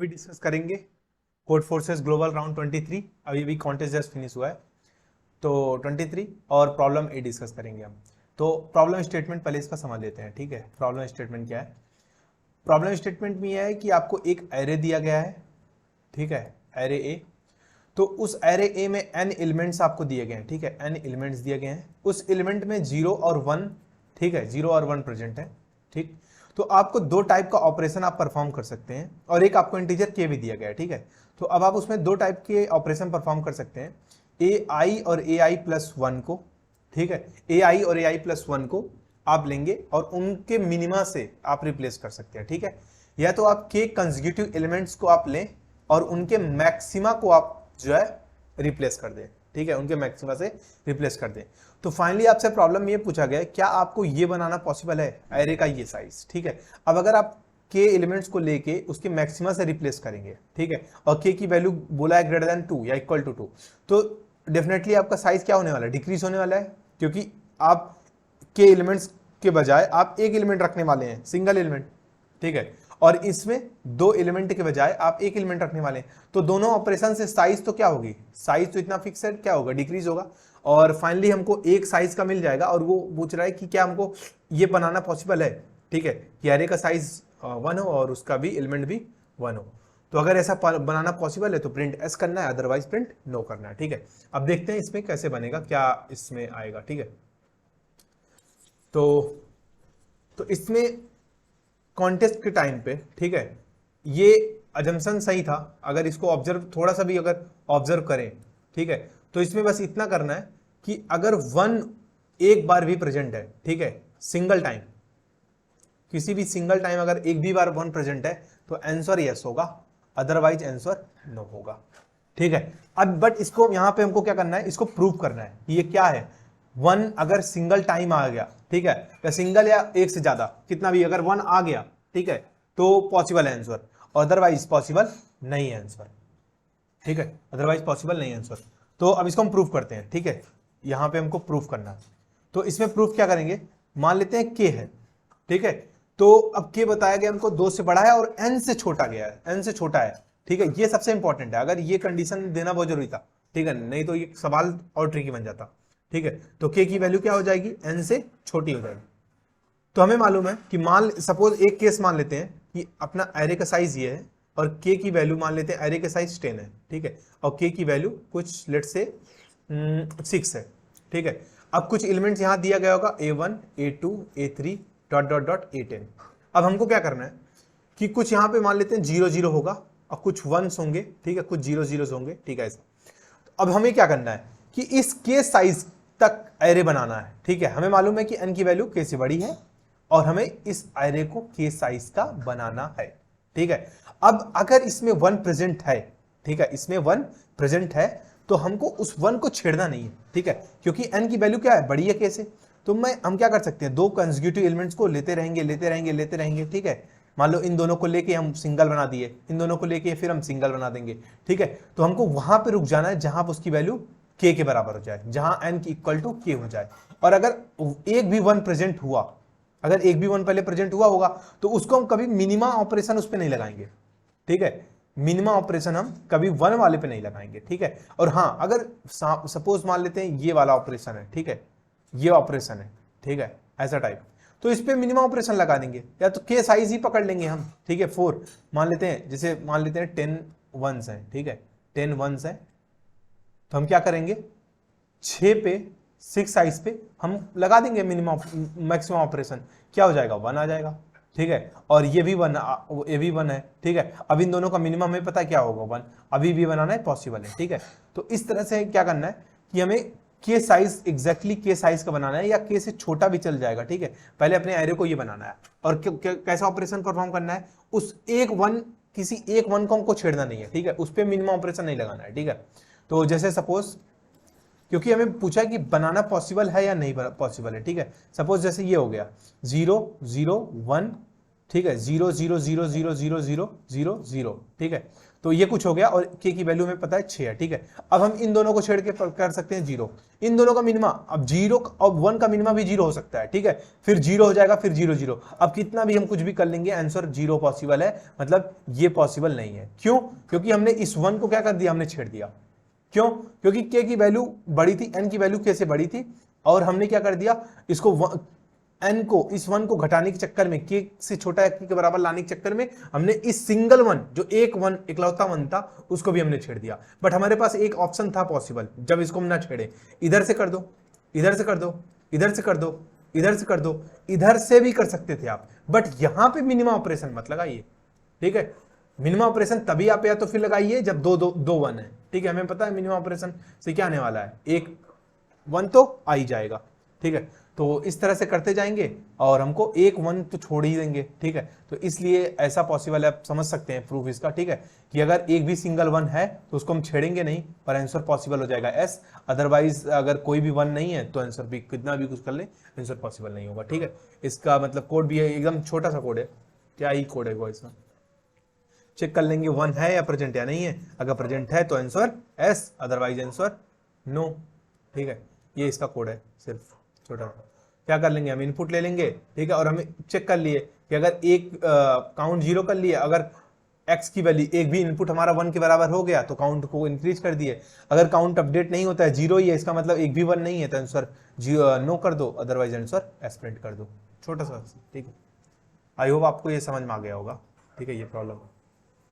अभी डिस्कस करेंगे code forces global round 23। अभी भी कॉन्टेस्ट जस्ट फिनिश हुआ है तो 23 और प्रॉब्लम ए डिस्कस करेंगे हम। तो प्रॉब्लम स्टेटमेंट पहले इसका समझ लेते हैं, ठीक है। प्रॉब्लम स्टेटमेंट क्या है? प्रॉब्लम स्टेटमेंट में यह है कि आपको एक एरे दिया गया है, ठीक है, एरे ए। तो उस एरे ए में n एलिमेंट्स आपको दिए गए हैं, ठीक है, n एलिमेंट्स दिए गए हैं। उस एलिमेंट में 0 और 1, ठीक है, 0 और 1 प्रेजेंट है, ठीक। तो आपको दो टाइप का ऑपरेशन आप परफॉर्म कर सकते हैं और एक आपको इंटीजर के भी दिया गया है, ठीक है। तो अब आप उसमें दो टाइप के ऑपरेशन परफॉर्म कर सकते हैं, ए आई और ए आई प्लस 1 को, ठीक है। ए आई और ए आई प्लस 1 को आप लेंगे और उनके मिनिमा से आप रिप्लेस कर सकते हैं, ठीक है। या तो आप के कंसेक्यूटिव एलिमेंट्स को आप लें और उनके मैक्सिमा को आप जो है रिप्लेस कर दें, ठीक है, उनके मैक्सिमा से रिप्लेस कर दें। तो फाइनली आपसे प्रॉब्लम ये पूछा गया है, क्या आपको ये बनाना पॉसिबल है, एरे का ये साइज, ठीक है। अब अगर आप के एलिमेंट्स को लेके उसके मैक्सिमा से रिप्लेस करेंगे, ठीक है, और के की वैल्यू बोला है ग्रेटर देन 2 या इक्वल टू 2, तो डेफिनेटली आपका साइज क्या होने वाला है, डिक्रीज होने वाला है, क्योंकि आप के एलिमेंट्स के बजाय आप एक एलिमेंट रखने वाले हैं, सिंगल एलिमेंट, ठीक है, और इसमें दो एलिमेंट के बजाय आप एक एलिमेंट रखने वाले हैं। तो दोनों ऑपरेशन से साइज तो क्या होगी, साइज तो इतना फिक्स है, क्या होगा, डिक्रीज होगा। और फाइनली हमको एक साइज का मिल जाएगा और वो पूछ रहा है कि क्या हमको ये बनाना पॉसिबल है, ठीक है, कि एरे का साइज 1 हो और उसका भी एलिमेंट भी 1 हो। तो अगर ऐसा बनाना पॉसिबल है तो प्रिंट एस करना है, अदरवाइज प्रिंट नो करना है, ठीक है। अब देखते हैं इसमें कैसे बनेगा, क्या इसमें आएगा, ठीक है। तो इसमें कॉन्टेस्ट के टाइम पे, ठीक है, ये अजम्पशन सही था। अगर इसको ऑब्जर्व थोड़ा सा भी अगर ऑब्जर्व करें, ठीक है, तो इसमें बस इतना करना है कि अगर 1 एक बार भी प्रेजेंट है, ठीक है, सिंगल टाइम, किसी भी सिंगल टाइम अगर एक भी बार 1 प्रेजेंट है तो आंसर यस होगा, अदरवाइज आंसर नो होगा, ठीक है। अब बट इसको यहां पे हमको क्या करना है, इसको प्रूव करना है कि ये क्या है। 1 अगर सिंगल टाइम आ गया, ठीक है, या सिंगल या एक से ज्यादा कितना भी अगर 1 आ गया, ठीक है, तो पॉसिबल है आंसर, अदरवाइज पॉसिबल नहीं है आंसर, ठीक है, अदरवाइज पॉसिबल नहीं है आंसर। तो अब इसको हम प्रूव करते हैं, ठीक है, यहां पे हमको प्रूव करना है। तो इसमें प्रूफ क्या करेंगे, मान लेते हैं के है, ठीक है। तो अब के बताया गया हमको 2 से बड़ा है और n से छोटा गया है, n से छोटा है, ठीक है, ये सबसे इंपॉर्टेंट है। अगर ये कंडीशन देना बहुत जरूरी था, ठीक है, नहीं तो ये सवाल और ट्रिकी बन जाता, ठीक है। तो के की वैल्यू क्या हो जाएगी, n से छोटी हो जाएगी। तो हमें मालूम है कि मान सपोज एक केस मान लेते हैं कि अपना एरे का साइज ये है और के की वैल्यू मान लेते हैं एरे का साइज 10 है, ठीक है, और के की वैल्यू कुछ लेट से 6 है, ठीक है। अब कुछ एलिमेंट्स यहां दिया गया होगा a1 a2 a3 dot dot dot a10। अब हमको क्या करना है कि कुछ यहां पे मान लेते हैं 0 0 होगा और कुछ 1s होंगे, ठीक है, कुछ 0 0 होंगे, ठीक है, ऐसा। अब हमें क्या करना है कि इस के साइज तक एरे बनाना है, ठीक है। हमें मालूम है कि n की वैल्यू के से बड़ी है और हमें इस एरे को के साइज का बनाना है, ठीक है। अब अगर इसमें 1 प्रेजेंट है, ठीक है, इसमें 1 प्रेजेंट है तो हमको उस 1 को छेड़ना नहीं है, ठीक है, क्योंकि n की वैल्यू क्या है, बड़ी है के से। तो हम क्या कर सकते हैं, दो कंसेक्यूटिव एलिमेंट्स को लेते रहेंगे लेते रहेंगे लेते रहेंगे, ठीक है। मान लो इन दोनों को लेके हम सिंगल बना दिए, इन दोनों को लेके फिर हम सिंगल बना देंगे, ठीक है। तो हमको वहां पे रुक जाना है जहां पर उसकी वैल्यू के बराबर हो जाए, जहां n की इक्वल टू के हो जाए। और अगर एक भी 1 प्रेजेंट हुआ, अगर एक भी 1 पहले प्रेजेंट हुआ होगा तो उसको हम कभी मिनिमा ऑपरेशन उस पर नहीं लगाएंगे, ठीक है, मिनिमा ऑपरेशन हम कभी 1 वाले पे नहीं लगाएंगे, ठीक है। और हाँ, अगर सपोज मान लेते हैं ये वाला ऑपरेशन है, ठीक है, ये ऑपरेशन है, ठीक है, ऐसा टाइप, तो इस पे मिनिमम ऑपरेशन लगा देंगे, या तो के साइज ही पकड़ लेंगे हम, ठीक है। 4 मान लेते हैं, जैसे मान लेते हैं 10 1s है, ठीक है, 10 1s है, तो हम क्या करेंगे 6 पे 6 साइज पे हम लगा देंगे मिनिमम मैक्सिमम ऑपरेशन, क्या हो जाएगा 1 आ जाएगा, ठीक है। और ये भी 1 है, ठीक है। अब इन दोनों का मिनिमम हमें पता है क्या होगा 1, अभी भी बनाना है, पॉसिबल है, ठीक है। तो इस तरह से क्या करना है कि हमें के साइज एग्जैक्टली के साइज का बनाना है, या के से छोटा भी चल जाएगा, ठीक है। पहले अपने एरे को ये बनाना है और कैसा ऑपरेशन परफॉर्म करना है, उस किसी एक 1 को हमको छेड़ना नहीं है, ठीक है, उस पर मिनिमम ऑपरेशन नहीं लगाना है, ठीक है। तो जैसे सपोज, क्योंकि हमें पूछा कि बनाना पॉसिबल है या नहीं पॉसिबल है, ठीक है। सपोज जैसे ये हो गया 0 0 1, ठीक है, 0 0 0 0 0 0 0, ठीक है। तो ये कुछ हो गया और k की वैल्यू में पता है 6 है, ठीक है। अब हम इन दोनों को छेड़ के कर सकते हैं 0, इन दोनों का मिनिमा, अब 0 और 1 का मिनिमा भी 0 हो सकता है, ठीक है। फिर 0 हो जाएगा, फिर 0 0, अब कितना भी हम कुछ भी कर लेंगे आंसर 0 पॉसिबल है, मतलब ये पॉसिबल नहीं है। क्यों? क्योंकि हमने इस 1 को क्या कर दिया, हमने छेड़ दिया। क्यों? क्योंकि k की वैल्यू बड़ी थी, n की वैल्यू k से बड़ी थी, और हमने क्या कर दिया, इसको n को, इस 1 को घटाने के चक्कर में, k से छोटा k के बराबर लाने के चक्कर में हमने इस सिंगल 1, जो एक 1 इकलौता 1 था, उसको भी हमने छेड़ दिया। बट हमारे पास एक ऑप्शन था पॉसिबल, जब इसको हम ना छेड़े, इधर से कर दो, इधर से कर दो, इधर से कर दो, इधर से कर दो, इधर से भी कर सकते थे आप, बट यहां पे मिनिमम ऑपरेशन मत लगाइए, ठीक है। मिनिमम ऑपरेशन तभी आप या तो फिर लगाइए जब दो 1 है, ठीक है। हमें पता है मिनिमम ऑपरेशन से क्या आने वाला है, एक 1 तो आ ही जाएगा, ठीक है। तो इस तरह से करते जाएंगे और हमको एक 1 तो छोड़ ही देंगे, ठीक है। तो इसलिए ऐसा पॉसिबल है, आप समझ सकते हैं प्रूफ इसका, ठीक है, कि अगर एक भी सिंगल 1 है तो उसको हम छेड़ेंगे नहीं, पर आंसर पॉसिबल हो जाएगा S। अदरवाइज अगर कोई भी 1 नहीं है तो आंसर भी कितना भी कुछ कर ले, आंसर पॉसिबल नहीं होगा, ठीक है। इसका मतलब कोड भी है, एकदम छोटा सा कोड है, क्या ही कोड है वो, इसमें चेक कर लेंगे 1 है या प्रेजेंट या नहीं है। अगर प्रेजेंट है तो answer S, otherwise answer no, ठीक है। ये इसका कोड है, सिर्फ छोटा। क्या कर लेंगे, हम इनपुट ले लेंगे, ठीक है, और हमें चेक कर लिए कि अगर एक काउंट 0 कर लिए, अगर x की वैल्यू एक भी इनपुट हमारा 1 के बराबर हो गया तो काउंट को इंक्रीज कर दिए। अगर काउंट अपडेट नहीं होता है, 0 ही है, इसका मतलब एक भी 1 नहीं है, तो आंसर नो कर दो, अदरवाइज आंसर एस प्रिंट कर दो, छोटा सा, ठीक है। आई होप आपको ये समझ में आ गया होगा, ठीक है, ये प्रॉब्लम।